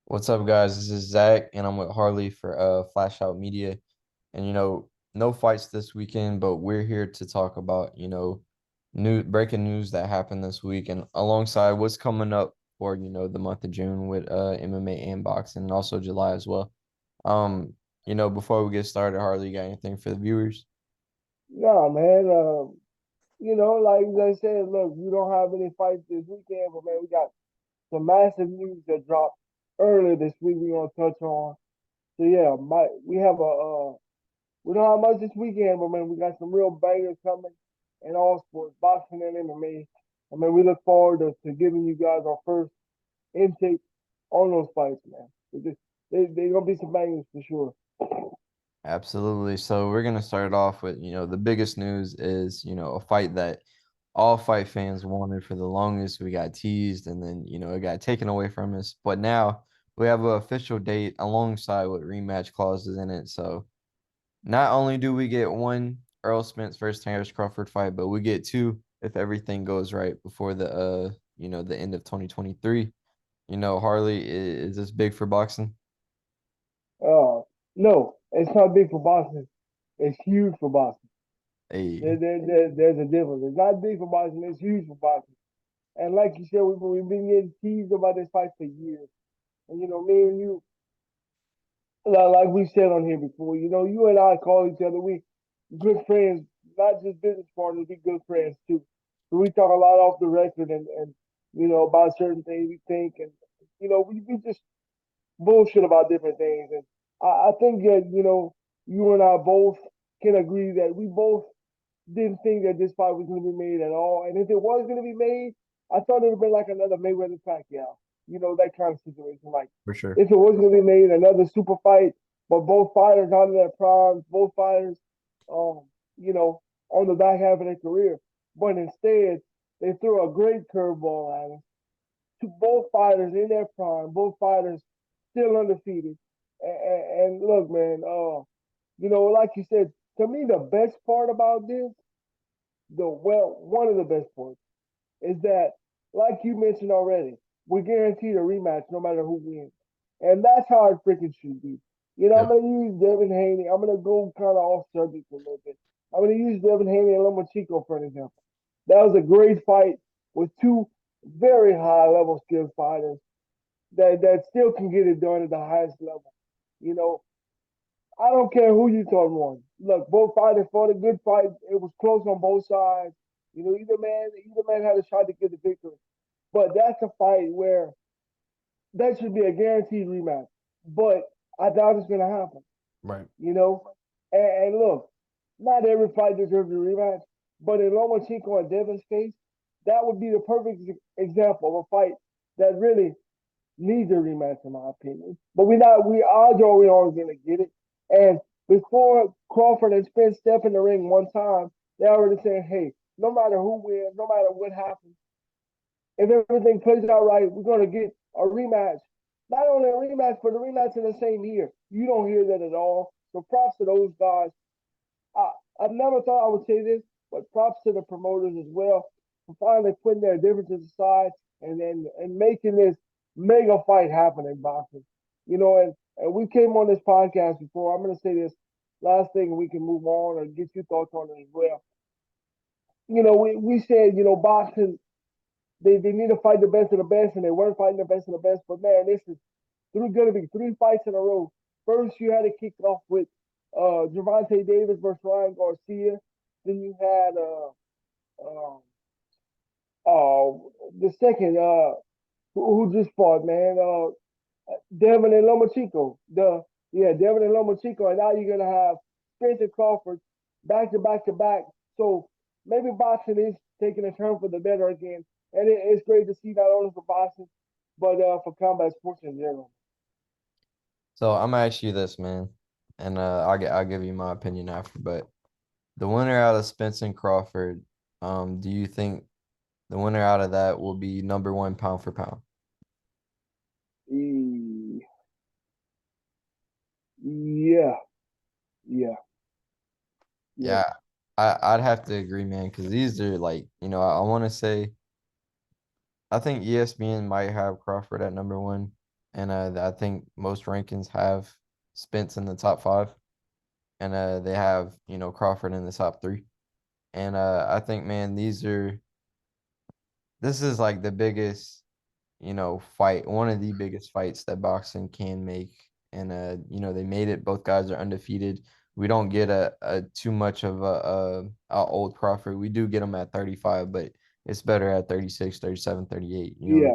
What's up, guys? This is Zach, and I'm with Harley for Flash Out Media. And no fights this weekend, but we're here to talk about new breaking news that happened this week, and alongside what's coming up for the month of June with MMA and boxing, and also July as well. Um, before we get started, Harley, you got anything for the viewers? No, man. Like I said, look, we don't have any fights this weekend, but man, we got some massive news that dropped earlier this week. We're gonna touch on. So yeah, we have we don't have much this weekend, but man, we got some real bangers coming in all sports, boxing and MMA. I mean, we look forward to giving you guys our first intake on those fights, man. They gonna be some bangers for sure. Absolutely. So we're gonna start off with, the biggest news is, a fight that all fight fans wanted for the longest. We got teased and then, it got taken away from us. But now we have an official date alongside with rematch clauses in it. So not only do we get one Earl Spence versus Terrence Crawford fight, but we get two if everything goes right before the end of 2023. Harley, is this big for boxing? Uh, no, it's not big for boxing. It's huge for boxing. Hey, There's a difference. It's not big for boxing. It's huge for boxing. And like you said, we've been getting teased about this fight for years. And me and you, like we said on here before, you and I call each other. We good friends, not just business partners. We good friends too. So we talk a lot off the record and about certain things we think, and we just bullshit about different things. And I think that you and I both can agree that we both didn't think that this fight was going to be made at all. And if it was going to be made, I thought it would have been like another Mayweather Pacquiao, that kind of situation. Like for sure. if it was going to be made, another super fight, but both fighters out of their primes, both fighters, um, you know, on the back half of their career. But instead, they threw a great curveball at us. To both fighters in their prime, both fighters still undefeated. And look, man, like you said, to me, the best part about this one of the best parts is that, like you mentioned already, we're guaranteed a rematch no matter who wins. And that's how it freaking should be. I'm Yep. going to use Devin Haney. I'm going to go kind of off subject a little bit. I'm going to use Devin Haney and Lomachenko for an example. That was a great fight with two very high level skilled fighters that still can get it done at the highest level. You know, I don't care who you thought won. Look, both fighters fought a good fight. It was close on both sides. Either man had a shot to get the victory. But that's a fight where that should be a guaranteed rematch. But I doubt it's gonna happen. Right. You know? And look, not every fight deserves a rematch, but in Lomachenko and Devin's case, that would be the perfect example of a fight that really needs a rematch, in my opinion. But we odds are we aren't gonna get it. And before Crawford and Spence step in the ring one time, they already said, hey, no matter who wins, no matter what happens, if everything plays out right, we're gonna get a rematch. Not only a rematch, but a rematch in the same year. You don't hear that at all. So props to those guys. I I never thought I would say this, but props to the promoters as well for finally putting their differences aside and making this mega fight happen in boxing. And we came on this podcast before. I'm gonna say this last thing, and we can move on or get your thoughts on it as well. We said, boxing they need to fight the best of the best, and they weren't fighting the best of the best. But man, this is going to be three fights in a row. First, you had to kick off with Gervonta Davis versus Ryan Garcia. Then you had the second who just fought, man. Devin and Lomachenko. Devin and Lomachenko, and now you're gonna have Spence and Crawford back to back to back. So maybe boxing is taking a turn for the better again, and it's great to see not only for boxing but for combat sports in general. So I'm gonna ask you this, man, and I'll give you my opinion after. But the winner out of Spence and Crawford, do you think the winner out of that will be number one pound for pound? E- Yeah, yeah, yeah. Yeah, I'd have to agree, man, because these are like, I want to say I think ESPN might have Crawford at number one, and I think most rankings have Spence in the top five, and they have Crawford in the top three. And I think, man, this is like the biggest fight, one of the biggest fights that boxing can make. And they made it. Both guys are undefeated. We don't get a too much of a old Crawford. We do get him at 35, but it's better at 36, 37, 38. Yeah.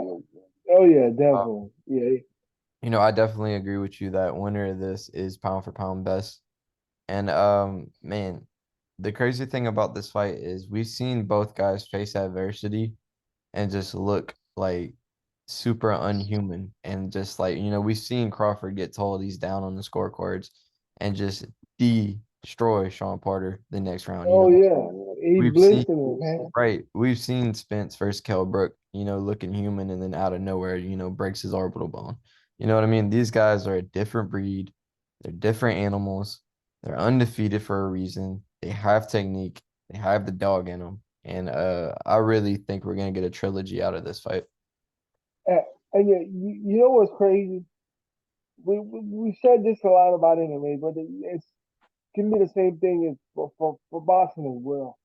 Oh yeah, Uh, definitely. Yeah. I definitely agree with you that winner of this is pound for pound best. And man, the crazy thing about this fight is we've seen both guys face adversity and just look like super unhuman. And just like, we've seen Crawford get told he's down on the scorecards and just destroy Sean Porter the next round. Oh yeah. He We've seen, blistering, man. right, we've seen Spence versus Kell Brook, looking human and then out of nowhere, breaks his orbital bone. You know what I mean? These guys are a different breed. They're different animals. They're undefeated for a reason. They have technique. They have the dog in them. And I really think we're gonna get a trilogy out of this fight. And, and you know what's crazy? We said this a lot about MMA, but it's can be the same thing as for boxing as well.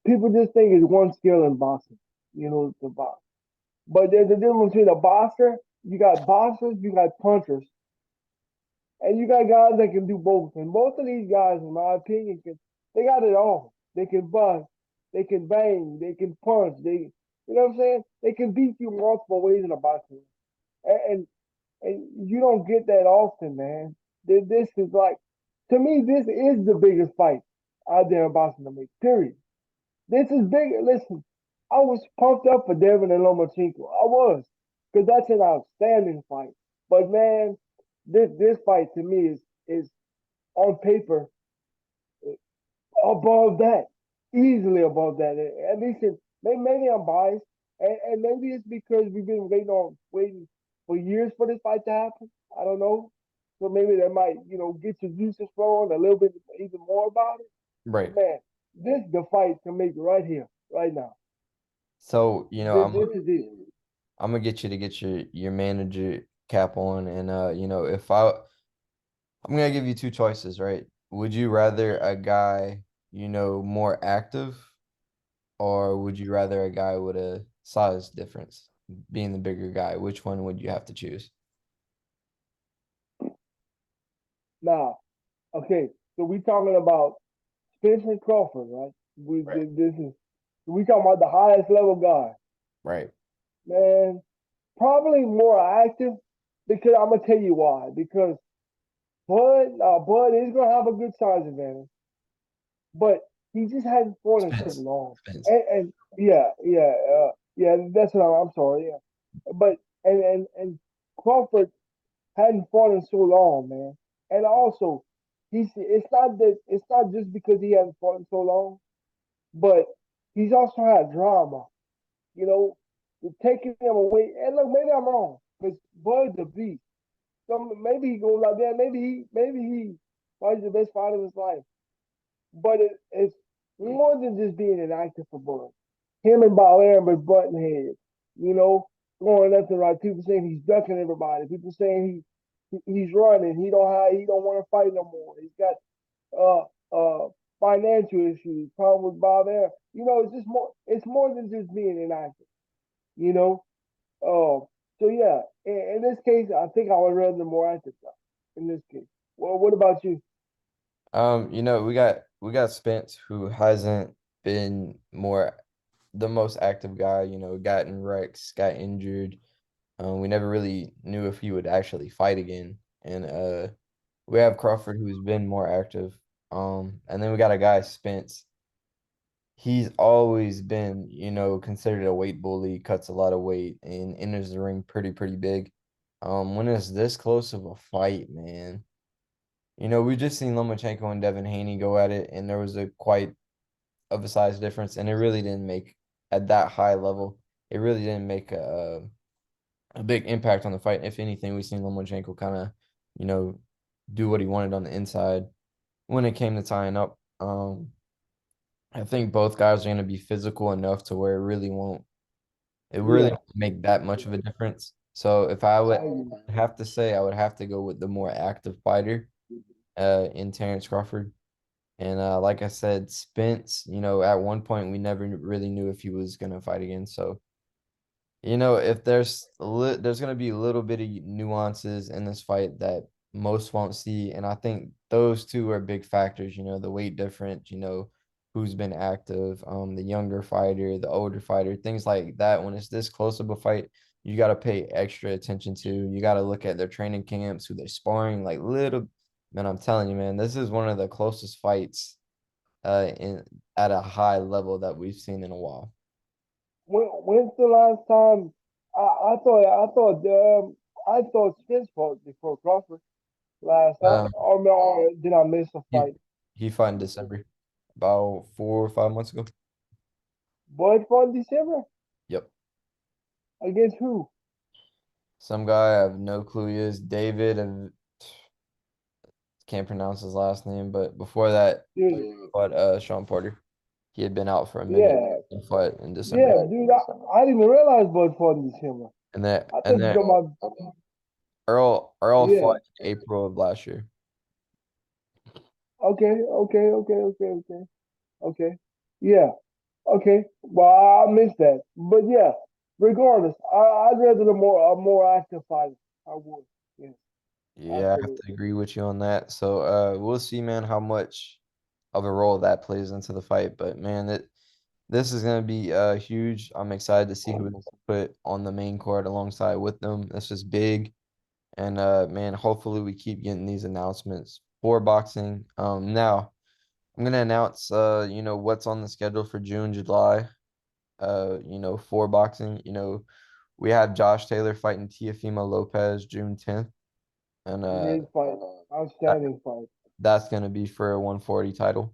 People just think it's one skill in boxing, the box. But there's a difference between a boxer. You got boxers, you got punchers, and you got guys that can do both. And most of these guys, in my opinion, they got it all. They can bust, they can bang, they can punch. You know what I'm saying? They can beat you multiple ways in a boxing. And and you don't get that often, man. This is like, to me, this is the biggest fight out there in boxing to make. Period. This is big. Listen, I was pumped up for Devin and Lomachenko. I was, because that's an outstanding fight. But man, this fight to me is on paper above that, easily above that. At least maybe I'm biased, and maybe it's because we've been waiting for years for this fight to happen. I don't know. So maybe that might get your juices flowing a little bit even more about it. But Right. man, this is the fight to make right here, right now. So, This is it. I'm gonna get you to get your manager cap on, and if I'm gonna give you two choices, right? Would you rather a guy, more active, or would you rather a guy with a size difference, being the bigger guy? Which one would you have to choose? Now, okay, so we talking about Spence and Crawford, right? Right. This is we talking about the highest level guy, Right. man. Probably more active because I'm gonna tell you why. Because Bud is gonna have a good size advantage, but he just hasn't fought in so Spence. long. Spence. And yeah, that's what I'm sorry, yeah. But and Crawford hadn't fought in so long, man. And also, it's not just because he hasn't fought in so long, but he's also had drama. You know, taking him away. And look, maybe I'm wrong because Bud's a beast. So maybe he goes like that. Maybe he fights the best fight of his life. But it's more than just being an actor for Bud. Him and Balaam was button heads. You know, going left and right. People saying he's ducking everybody. People saying he's running. He don't want to fight no more. He's got uh financial issues, problem with Bob Air. It's more than just being an actor, you know. So yeah, in this case, I think I would rather the more active stuff. In this case, well, what about you? We got Spence, who hasn't been the most active guy, got in wrecks, got injured. We never really knew if he would actually fight again. And we have Crawford, who's been more active. And then we got a guy, Spence. He's always been, considered a weight bully, cuts a lot of weight, and enters the ring pretty big. When it's this close of a fight, man, we just seen Lomachenko and Devin Haney go at it, and there was a quite of a size difference, and it really didn't make at that high level. It really didn't make a big impact on the fight. If anything, we seen Lomachenko kind of, you know, do what he wanted on the inside when it came to tying up. I think both guys are going to be physical enough to where it really Yeah, won't make that much of a difference. So if I would I have to say, I would have to go with the more active fighter, in Terrence Crawford. And like I said, Spence, at one point we never really knew if he was gonna fight again. So if there's gonna be a little bit of nuances in this fight that most won't see, and I think those two are big factors. The weight difference. Who's been active, the younger fighter, the older fighter, things like that. When it's this close of a fight, you got to pay extra attention to. You got to look at their training camps, who they're sparring, like little. Man, I'm telling you, man, this is one of the closest fights in at a high level that we've seen in a while. when's the last time I thought Spence fought before Crawford last time, Um, or did I miss a he fight? he fought in December, about 4 or 5 months ago. Bud fought in December Yep. against who? Some guy I have no clue who he is. David, and can't pronounce his last name, but before that, he Dude, fought Sean Porter. He had been out for a minute. yeah, He fought in December. yeah, dude. I didn't even realize Bud fought in December. And that I and thought you then talking about Earl yeah. fought in April of last year. Okay. Yeah. Okay. Well, I missed that, but yeah. Regardless, I'd rather a more active fighter. I would. Yes, Yeah, I have absolutely. to agree with you on that. So we'll see, man, how much of a role that plays into the fight. But man, this is gonna be huge. I'm excited to see who they put on the main court alongside with them. This is big. And man, hopefully we keep getting these announcements for boxing. Now I'm gonna announce what's on the schedule for June, July. For boxing. We have Josh Taylor fighting Teofimo Lopez June 10th, and Great fight. that, Outstanding fight. that's gonna be for a 140 title.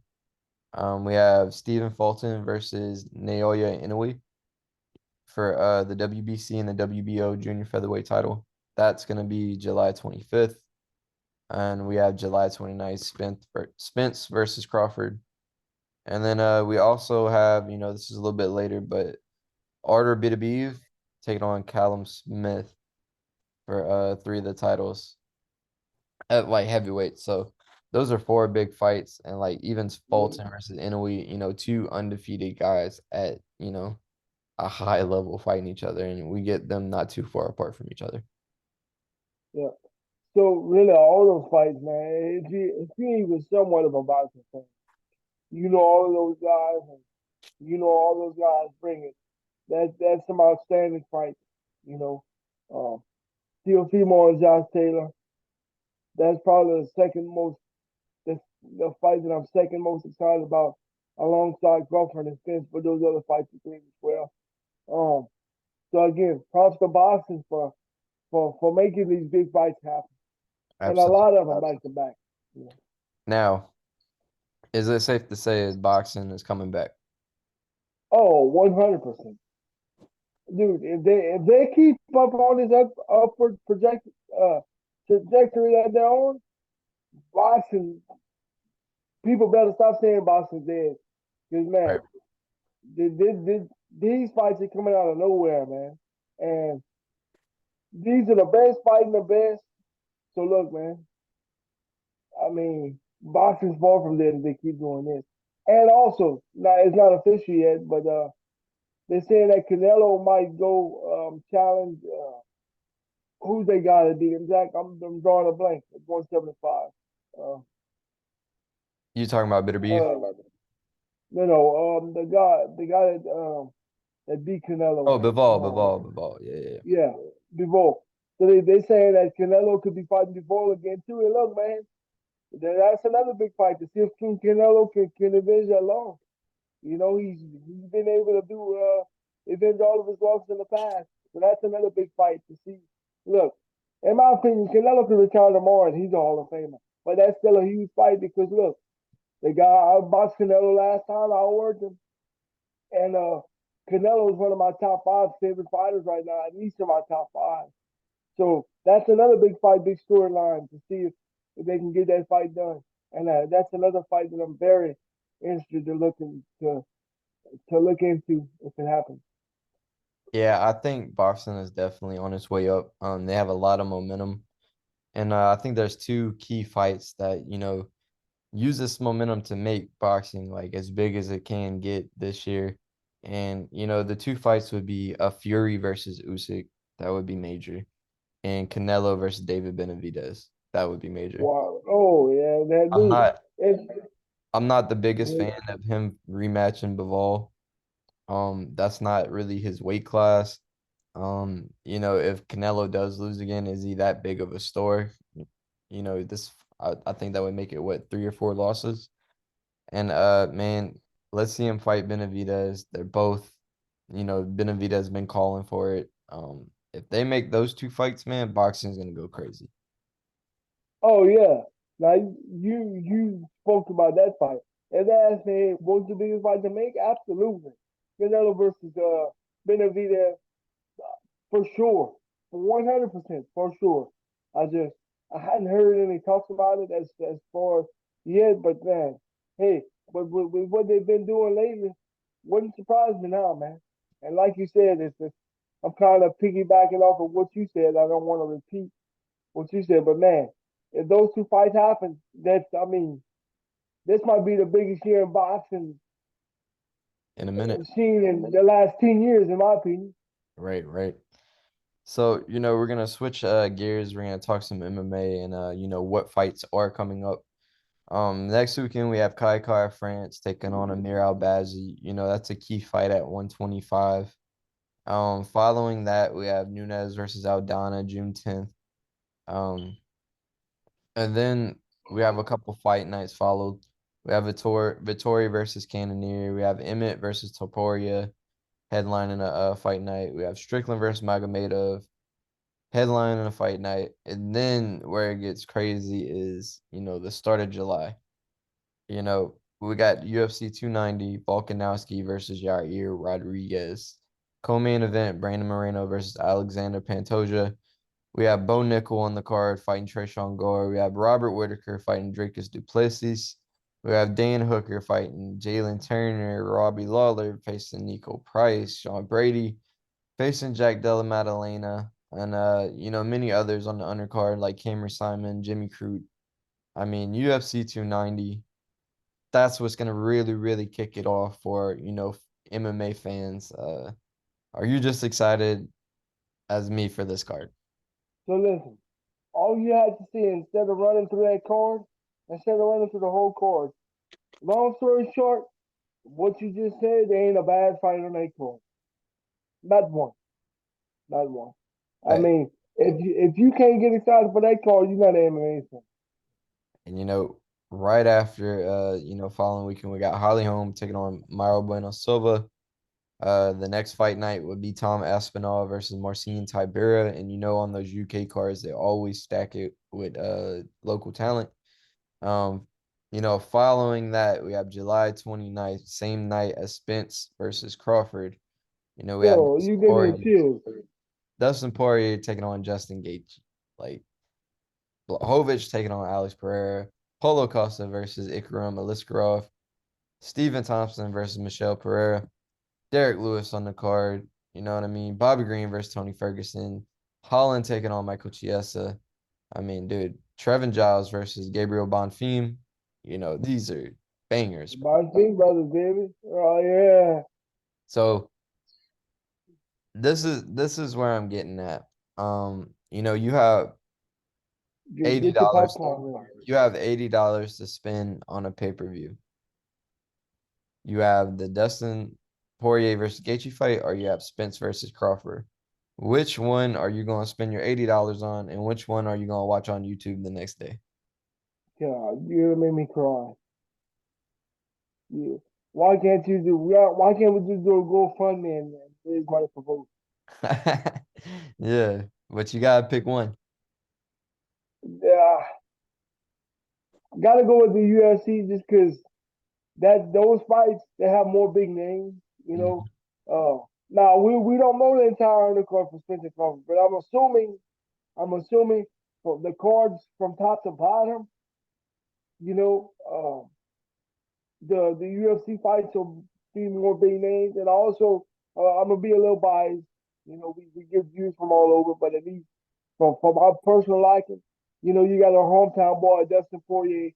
We have Stephen Fulton versus Naoya Inoue for the WBC and the WBO junior featherweight title. That's gonna be July 25th. And we have July 29th, Spence versus Crawford. And then we also have, this is a little bit later, but Artur Beterbiev taking on Callum Smith for three of the titles at light heavyweight. So those are four big fights, and like even Fulton versus Inoue, two undefeated guys at, a high level fighting each other, and we get them not too far apart from each other. Yeah. So really, all those fights, man. If you even somewhat of a boxing fan, you know all of those guys, and you know all those guys bring it. That's some outstanding fights. You know, um, Teofimo and Josh Taylor. That's probably the fight that I'm second most excited about, alongside Crawford and Spence. But those other fights are great as well. Um, so again, props to boxing for making these big fights happen, and a Absolutely. lot of them back to back. You know. Now, is it safe to say boxing is coming back? Oh, 100%. Dude, if they keep up on this upward trajectory that they're on, boxing people better stop saying boxing's dead. Because man, Right. these fights are coming out of nowhere, man. And these are the best fighting the best. So look, man, I mean, boxing's far from dead if they keep doing this. And also, now it's not official yet, but they're saying that Canelo might go challenge who they got to be exact. I'm drawing a blank at 175. Uh, You talking about Beterbiev? uh, the guy that beat Canelo. Oh, Bivol, Um, Bivol, Bivol. Yeah, yeah, yeah. yeah, before. So they saying that Canelo could be fighting before again too. And look, man, that's another big fight to see if King Canelo can avenge that loss. You know, he's been able to do avenge all of his losses in the past. So that's another big fight to see. Look, in my opinion, Canelo could retire tomorrow and he's a Hall of Famer. But that's still a huge fight because look, the guy I boxed Canelo last time, I worked him, and Canelo is one of my top five favorite fighters right now, at least in my top five. So that's another big fight, big storyline to see if they can get that fight done. And that's another fight that I'm very interested to look into if it happens. Yeah, I think boxing is definitely on its way up. They have a lot of momentum, and I think there's two key fights that use this momentum to make boxing like as big as it can get this year. And the two fights would be a Fury versus Usyk, that would be major, and Canelo versus David Benavidez, that would be major. Wow. Oh yeah, that I'm dude. not It's, I'm not the biggest fan of him rematching Bivol. That's not really his weight class. If Canelo does lose again, is he that big of a story? I think that would make it what, 3 or 4 losses. And man, let's see him fight Benavidez. They're both, Benavidez has been calling for it. If they make those two fights, man, boxing's gonna go crazy. oh yeah. Now you spoke about that fight. And they asked me, what's the biggest fight to make? Absolutely. Canelo versus Benavidez for sure. For 100% for sure. I just I hadn't heard any talks about it as far as yet, but man, hey, but with what they've been doing lately, wouldn't surprise me now, man. And like you said, I'm kind of piggybacking off of what you said. I don't want to repeat what you said, but man, if those two fights happen, I mean, this might be the biggest year in boxing In a minute. seen in the last 10 years, in my opinion. Right, right. So, we're gonna switch gears. We're gonna talk some MMA and what fights are coming up. Next weekend we have Kai France taking on Amir Albazi. That's a key fight at 125. Following that we have Nunes versus Aldana June 10th. Um, and then we have a couple fight nights followed. We have Vittori versus Cannonier. We have Emmett versus Topuria headlining a fight night. We have Strickland versus Magomedov headlining a fight night. And then where it gets crazy is, the start of July. We got UFC 290, Volkanovski versus Yair Rodriguez. Co-main event, Brandon Moreno versus Alexander Pantoja. We have Bo Nickel on the card fighting Tresean Gore. We have Robert Whitaker fighting Dricus Duplessis. We have Dan Hooker fighting Jalen Turner. Robbie Lawler facing Nico Price. Sean Brady facing Jack Della Maddalena. And many others on the undercard like Cameron Simon, Jimmy Crute. I mean, UFC 290, that's what's gonna really, really kick it off for, MMA fans. Are you just excited as me for this card? So listen, all you had to see instead of running through that card, instead of running through the whole card. Long story short, what you just said, there ain't a bad fight on that card. Not one. Not one. I Right. mean, if you can't get excited for that card, you're not an MMA fan. And right after following weekend we got Holly Holm taking on Mauro Bueno Silva. The next fight night would be Tom Aspinall versus Marcin Tybura. And on those UK cards, they always stack it with local talent. Um, following that, we have July 29th, same night as Spence versus Crawford. We have Yo, you give me the chills. Dustin Poirier taking on Justin Gaethje. Like Blachowicz taking on Alex Pereira. Polo Costa versus Ikram Aliskerov. Stephen Thompson versus Michelle Pereira. Derek Lewis on the card. You know what I mean? Bobby Green versus Tony Ferguson. Holland taking on Michael Chiesa. I mean, dude, Trevin Giles versus Gabriel Bonfim. These are bangers, bro. My big brothers, baby. Oh yeah. So this is where I'm getting at. You have eighty Get your dollars. popcorn ready. You have $80 to spend on a pay-per-view. You have the Dustin Poirier versus Gaethje fight, or you have Spence versus Crawford. Which one are you going to spend your $80 on, and which one are you going to watch on YouTube the next day? God, you gonna make me cry. Yeah. Why can't we just do a GoFundMe and raise money for votes? Yeah, but you gotta pick one. Yeah, gotta go with the UFC just because that those fights they have more big names, you know. Mhm. Now we don't know the entire undercard for Spencer Crawford, but I'm assuming for the cards from top to bottom, you know, the UFC fights will be more big names, and also I'm gonna be a little biased. We get views from all over, but at least from our personal liking, you got our hometown boy Dustin Poirier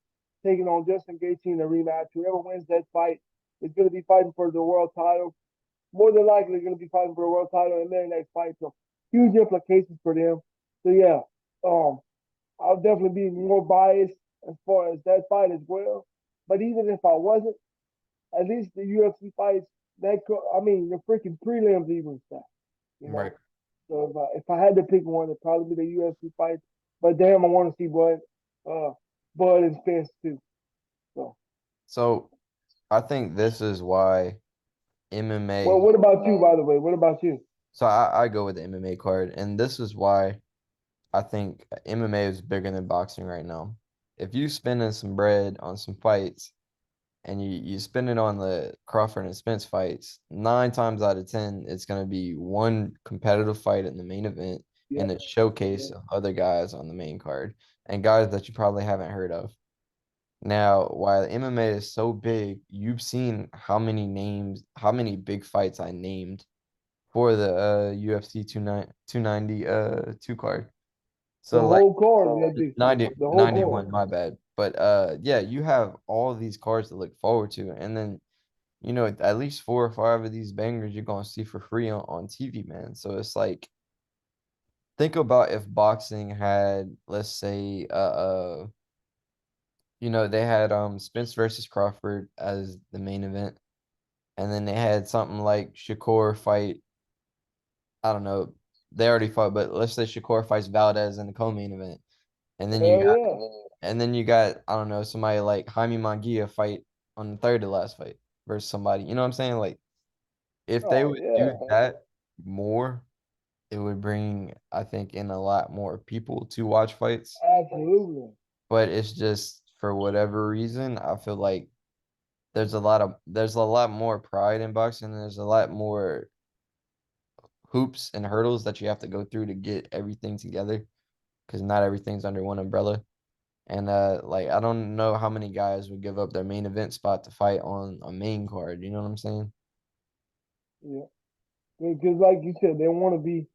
taking on Justin Gaethje in a rematch. Whoever wins that fight is going to be fighting for the world title. More than likely, going to be fighting for a world title in their next fight. So huge implications for them. So yeah, um, I'll definitely be more biased as far as that fight as well. But even if I wasn't, at least the UFC fights I mean, the freaking prelims even stuff, you Right. know. So if I had to pick one, it'd probably be the UFC fight. But damn, I want to see uh, Bud and Spence too. So, So I think this is why well, MMA. what about you, by the way? What about you? So I go with the MMA card, and this is why I think MMA is bigger than boxing right now. If you spending some bread on some fights and you spend it on the Crawford and Spence fights, 9 times out of 10, it's gonna be one competitive fight in the main event and Yep, a showcase yep. of other guys on the main card and guys that you probably haven't heard of. Now, while MMA is so big, you've seen how many names, how many big fights I named for the UFC 290 two card. The So like whole card, that big fight. 90 The whole card. 91, my bad. But yeah, you have all these cards to look forward to. And then, at least 4 or 5 of these bangers you're gonna see for free on TV, man. So it's like think about if boxing had, let's say, they had Spence versus Crawford as the main event, and then they had something like Shakur fight, I don't know, they already fought, but let's say Shakur fights Valdez in the co-main event. And then you Hell got yeah. I don't know, somebody like Jaime Munguia fight on the third to last fight versus somebody. You know what I'm saying? Like if they Oh would do yeah. that more, it would bring, I think, in a lot more people to watch fights. Absolutely. But it's just for whatever reason, I feel like there's a lot more pride in boxing. And there's a lot more hoops and hurdles that you have to go through to get everything together because not everything's under one umbrella. And like I don't know how many guys would give up their main event spot to fight on a main card. You know what I'm saying? Yeah. Because like you said, they want to be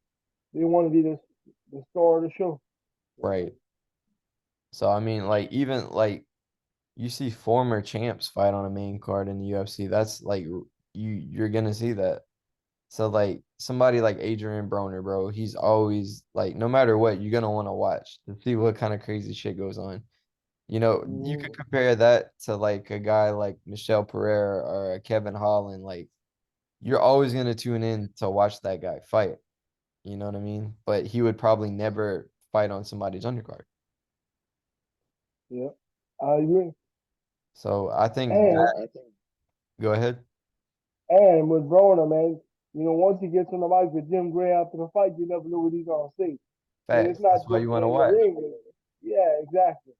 the star of the show. So, Right. So I mean, like even like you see former champs fight on a main card in the UFC. That's like you're gonna see that. So like somebody like Adrian Broner, bro, he's always like no matter what, you're gonna want to watch to see what kind of crazy shit goes on. You could mm, compare that to like a guy like Michelle Pereira or a Kevin Holland. Like you're always gonna tune in to watch that guy fight. You know what I mean? But he would probably never fight on somebody's undercard. yeah, I agree. So I think And that go ahead. and with Broner, man, once he gets on the mic with Jim Gray after the fight, you never know what he's gonna say. And it's Facts. not That's why just you want to in the watch. ring. Yeah, exactly.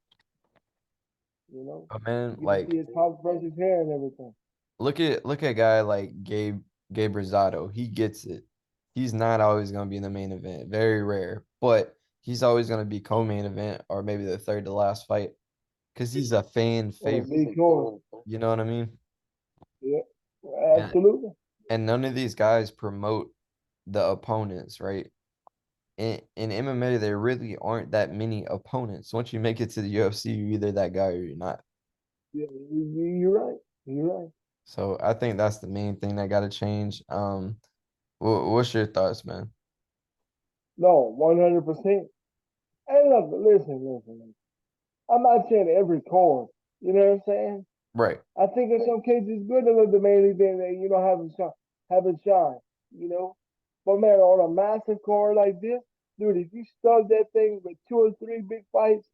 But man, You get to see like his pop versus hair and everything. look at a guy like Gabe Rosado. He gets it. He's not always gonna be in the main event. Very rare. But he's always gonna be co-main event or maybe the third to last fight. Because he's a fan Oh, favorite. big corner. You know what I mean? Yeah, And absolutely. and none of these guys promote the opponents, right? In MMA, there really aren't that many opponents. Once you make it to the UFC, you're either that guy or you're not. Yeah, you're right. You're right. So I think that's the main thing that got to change. What's your thoughts, man? No, 100%. And look, listen. I'm not saying every card. You know what I'm saying? Right. I think in some cases it's good to let the main event and have it shine. You know, but man, on a massive card like this, dude, if you start that thing with two or three big fights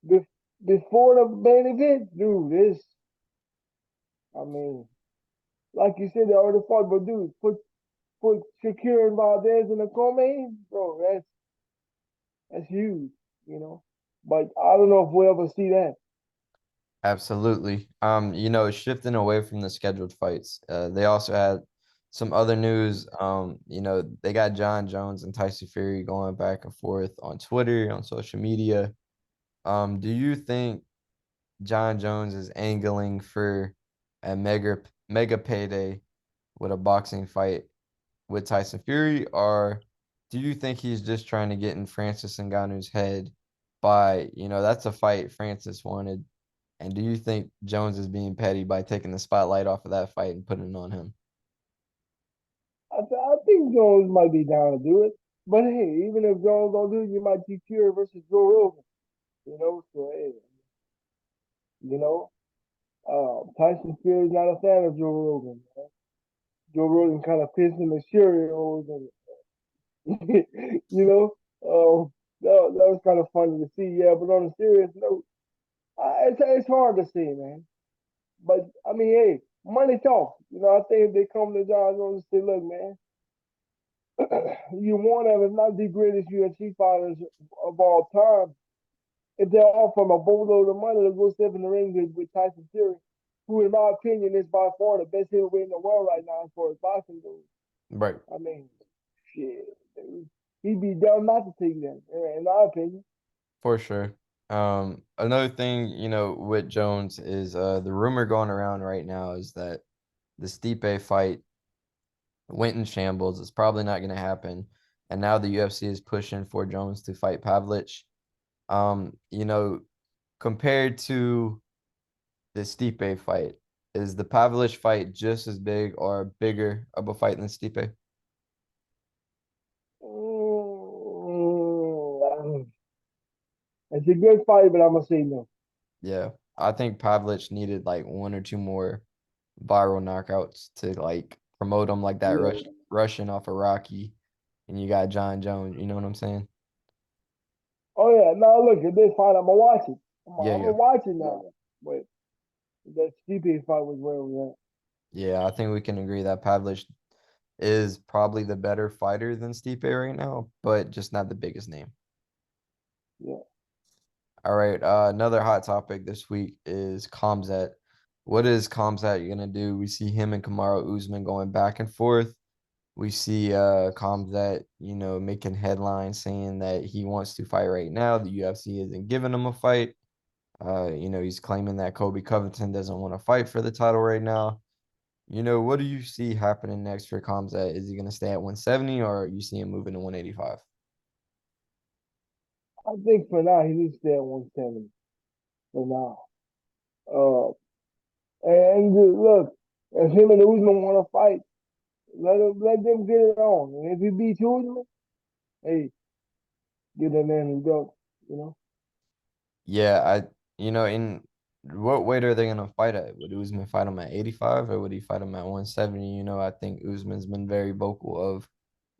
bef- before the main event, dude, I mean, like you said, they already fought, but dude, put Shakir and Valdez in the co-main, bro, that's huge. You know, but I don't know if we'll ever see that. Absolutely. Shifting away from the scheduled fights, they also had some other news. They got John Jones and Tyson Fury going back and forth on Twitter, on social media. Do you think John Jones is angling for a mega payday with a boxing fight? with Tyson Fury, or do you think he's just trying to get in Francis Ngannou's head by, that's a fight Francis wanted. And do you think Jones is being petty by taking the spotlight off of that fight and putting it on him? I think Jones might be down to do it. But hey, even if Jones don't do it, you might see Fury versus Joe Rogan. So hey, you know, Tyson Fury's not a fan of Joe Rogan. Man. Joe Rogan kind of pissed him and Fury and you know, that was kind of funny to see. Yeah, but on a serious note, it's hard to see, man. But I mean, hey, money talks. I think if they come to John Jones and say, look, man, you're one of, if not the greatest UFC fighters of all time. If they offer him a boatload of money to go step in the ring with Tyson Fury, who, in my opinion, is by far the best heavyweight in the world right now as far as boxing goes. Right. I mean, shit, he'd be dumb not to take that, in my opinion. For sure. Another thing, with Jones is the rumor going around right now is that the Stipe fight went in shambles. It's probably not going to happen. And now the UFC is pushing for Jones to fight Pavlich. Um, you know, Compared to the Stipe fight, is the Pavlich fight just as big or bigger of a fight than Stipe? Mm, it's a good fight, but I'm gonna say no. Yeah. I think Pavlich needed like one or two more viral knockouts to like promote him like that Yeah. Russian off of Rocky, and you got John Jones. You know what I'm saying? Oh yeah. Now look, if they fight, I'm gonna watch it. Yeah, I'm gonna yeah, watch it now. But that Stipe fight was where we at. yeah. I think we can agree that Pavlich is probably the better fighter than Stipe right now, but just not the biggest name. Yeah. All right, another hot topic this week is Khamzat. What is Khamzat gonna do? We see him and Kamaru Usman going back and forth. We see Khamzat, making headlines saying that he wants to fight right now. The UFC isn't giving him a fight. He's claiming that Kobe Covington doesn't want to fight for the title right now. What do you see happening next for Khamzat? Is he gonna stay at 170 or you see him moving to 185? I think for now he needs to stay at 170 for now. Uh, look, if him and Usman want to fight, let them get it on. And if he beats Usman, hey, get in there and go. You know. Yeah, in what weight are they gonna fight at? Would Usman fight him at 85 or would he fight him at 170? I think Usman's been very vocal of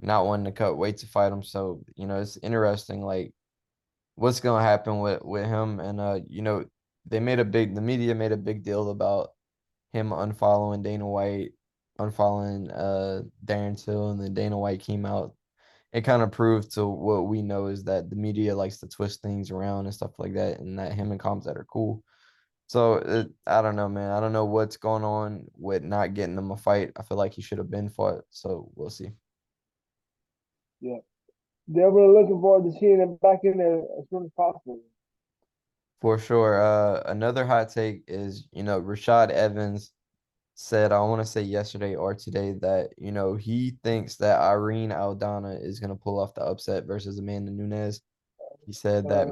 not wanting to cut weight to fight him. So, it's interesting, like what's gonna happen with him. And the media made a big deal about him unfollowing Dana White, unfollowing Darren Till, and then Dana White came out. It kind of proved to what we know is that the media likes to twist things around and stuff like that, and that him and Comsat are cool. So I don't know, man. I don't know what's going on with not getting him a fight. I feel like he should have been fought. So we'll see. Yeah. They're really looking forward to seeing him back in there as soon as possible. For sure. Another hot take is, Rashad Evans said, I want to say yesterday or today that, he thinks that Irene Aldana is going to pull off the upset versus Amanda Nunes. He said that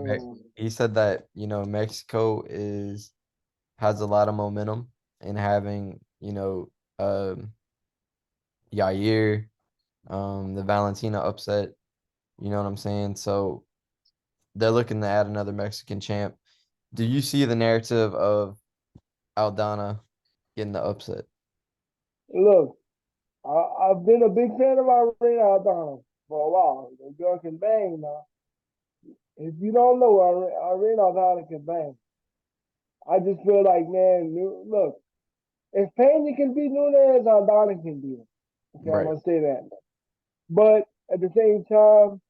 Um, Mexico is has a lot of momentum in having, Yair, the Valentina upset, you know what I'm saying? So they're looking to add another Mexican champ. Do you see the narrative of Aldana getting the upset? look, I've been a big fan of Irene Aldana for a while. The girl can bang now. If you don't know, Irene Aldana can bang. I just feel like, man, look, if Pena can beat Nunes, Aldana can beat him. Okay, I'm Right. gonna say that. But at the same time,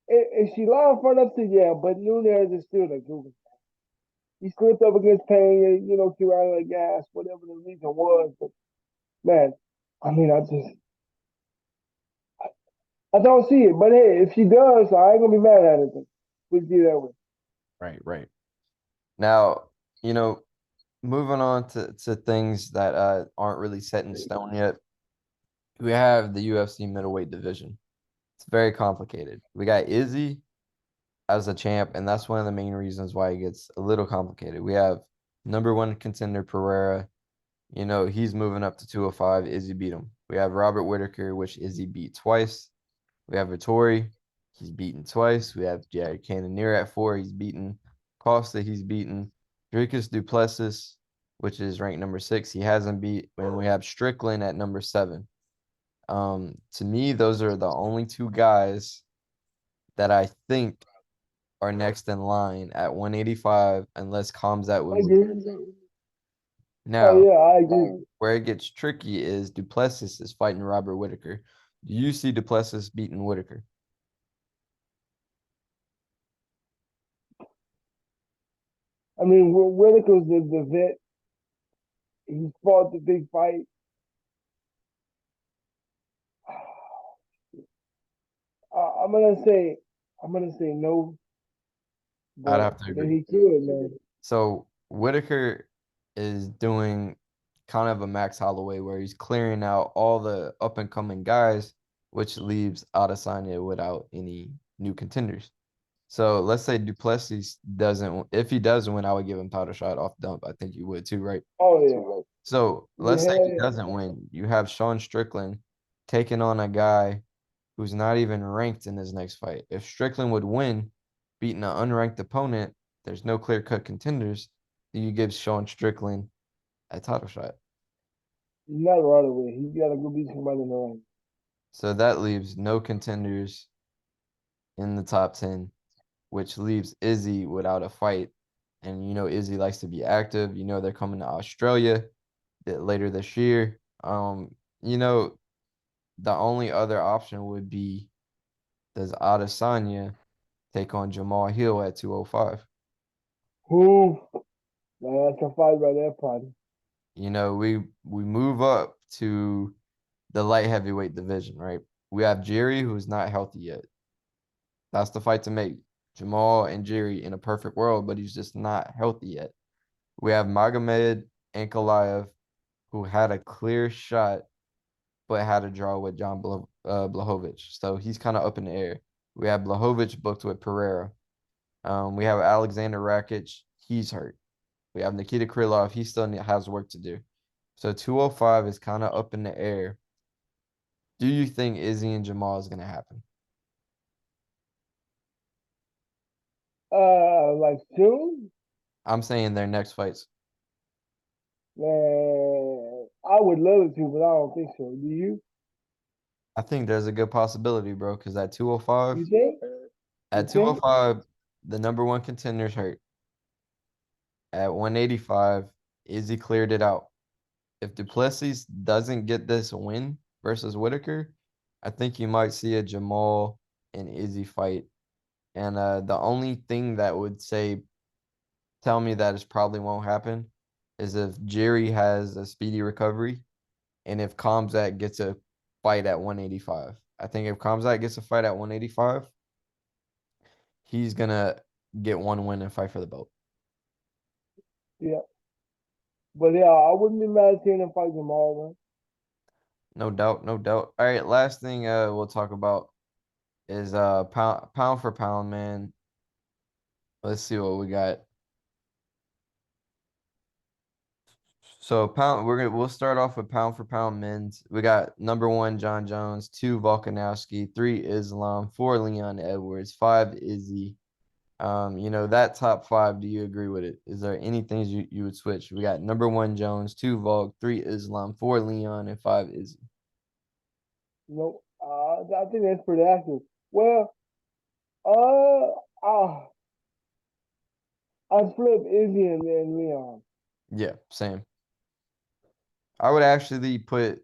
if she live front up to yeah, but Nunes is still the good. He slipped up against Pena, threw out of the gas, whatever the reason was. But man, I mean, I don't see it. But hey, if she does, I ain't gonna be mad at it. Put it that way. Right, right. Now, you know, moving on to things that aren't really set in stone yet. we have the UFC middleweight division. It's very complicated. We got Izzy as a champ, and that's one of the main reasons why it gets a little complicated. We have number one contender Pereira. You know, he's moving up to 205. Izzy beat him. We have Robert Whitaker, which Izzy beat twice. We have Vittori. He's beaten twice. We have Jared Cannonier at 4. He's beaten. Costa, he's beaten. Dricus Duplessis, which is ranked number 6. He hasn't beat. And we have Strickland at number 7. To me, those are the only two guys that I think are next in line at 185, unless Kamzat I would win. agree. Oh Now, yeah, I agree. where it gets tricky is Duplessis is fighting Robert Whitaker. Do you see Duplessis beating Whitaker? I mean, Whitaker's the vet. He fought the big fight. I'm gonna say, no, I'd but have to then agree. he could, man. So Whitaker is doing kind of a Max Holloway where he's clearing out all the up and coming guys, which leaves Adesanya without any new contenders. So let's say Duplessis doesn't, if he does win, I would give him title shot off dump. I think you would too, right? Oh So let's say yeah, he doesn't win. You have Sean Strickland taking on a guy who's not even ranked in his next fight. If Strickland would win, beating an unranked opponent, there's no clear-cut contenders. Do you give Sean Strickland a title shot? not right away. He gotta go beat somebody in the ring. So that leaves no contenders in the top 10, which leaves Izzy without a fight. And you know Izzy likes to be active. You know they're coming to Australia later this year. You know, the only other option would be, does Adesanya take on Jamal Hill at 205? Who? Now that's a fight by that party. You know, we move up to the light heavyweight division, right? We have Jerry, who's not healthy yet. That's the fight to make. Jamal and Jerry in a perfect world, but he's just not healthy yet. We have Magomed Ankalaev, who had a clear shot, but had a draw with John Blachowicz. So he's kind of up in the air. We have Blachowicz booked with Pereira. We have Alexander Rakic. He's hurt. We have Nikita Krylov. He still has work to do. So 205 is kind of up in the air. Do you think Izzy and Jamal is going to happen? Like soon, I'm saying their next fights. man. I would love it to, but I don't think so. Do you? I think there's a good possibility, bro, because at 205, You think? You at think? 205, the number one contender's hurt. At 185, Izzy cleared it out. If Duplessis doesn't get this win versus Whitaker, I think you might see a Jamal and Izzy fight. And the only thing that would tell me that it probably won't happen is if Jerry has a speedy recovery and if Kamzat gets a fight at 185. I think if Kamzat gets a fight at 185, he's gonna get one win and fight for the belt. Yeah. But yeah, I wouldn't be mad at seeing him fight Jamal, man. No doubt, no doubt. All right, last thing we'll talk about is pound for pound, man. Let's see what we got. So we'll start off with pound for pound men's. We got number one John Jones, two Volkanovski, three Islam, four Leon Edwards, five Izzy. You know, that top five, do you agree with it? Is there any things you would switch? We got number one Jones, two Volk, three Islam, four Leon, and five Izzy. You know, I think that's pretty accurate. Well, uh, I I flip Izzy and Leon. Yeah, same. I would actually put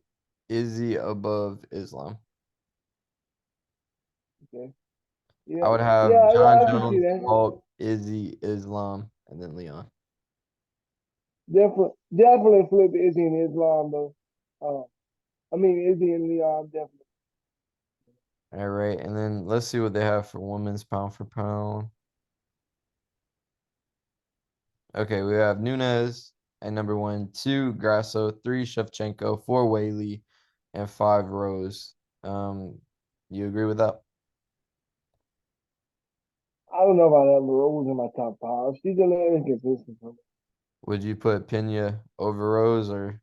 Izzy above Islam. Okay. I Yeah, would have yeah, John I can see Jones, that. Volk, Izzy, Islam, and then Leon. Definitely flip Izzy and Islam though. Uh, I mean Izzy and Leon definitely. All right, and then let's see what they have for women's pound for pound. Okay, we have Nunez at number one, two Grasso, three Shevchenko, four Whaley, and 5 Rose. You agree with that? I don't know about that. Rose in my top five. She's a little inconsistent for me. Would you put Pena over Rose or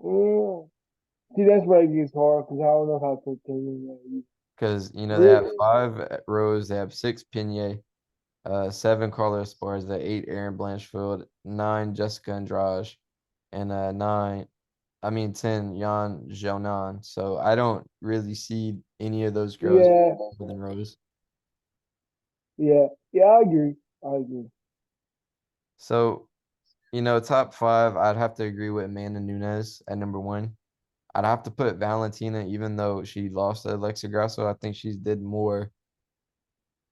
Mm. See, that's where it gets hard because I don't know how to take it. because they have Really? 5 Rose, they have 6 Pena, 7 Carla Esparza, 8 Aaron Blanchfield, 9 Jessica Andrade, and 10 Jan Jonan. So I don't really see any of those girls Yeah, better than Rose. yeah. I agree. I agree. So, top 5, I'd have to agree with Amanda Nunes at number 1. I'd have to put Valentina, even though she lost to Alexa Grasso. I think she's did more.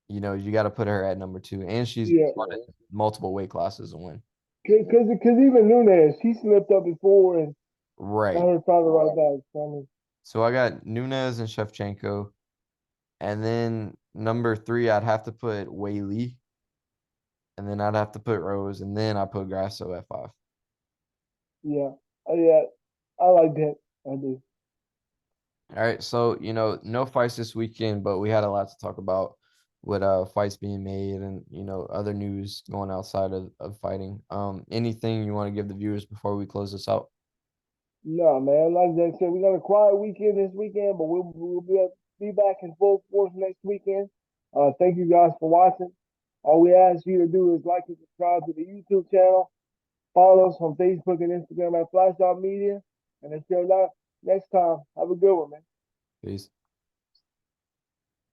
You got to put her at number 2, and she's Yeah, won it multiple weight classes and win. because even Nunez, she slipped up before and got Right. her found the right back. So, I mean, So I got Nunes and Shevchenko, and then number 3, I'd have to put Wei Li, and then I'd have to put Rose, and then I put Grasso at 5. yeah, yeah. I like that. I do. All right, so no fights this weekend, but we had a lot to talk about with fights being made and other news going outside of fighting. Anything you want to give the viewers before we close this out? No, man. Like I said, we got a quiet weekend this weekend, but we'll be back in full force next weekend. Thank you guys for watching. All we ask you to do is like and subscribe to the YouTube channel. Follow us on Facebook and Instagram at Flash Media. And until next time, have a good one, man. Peace.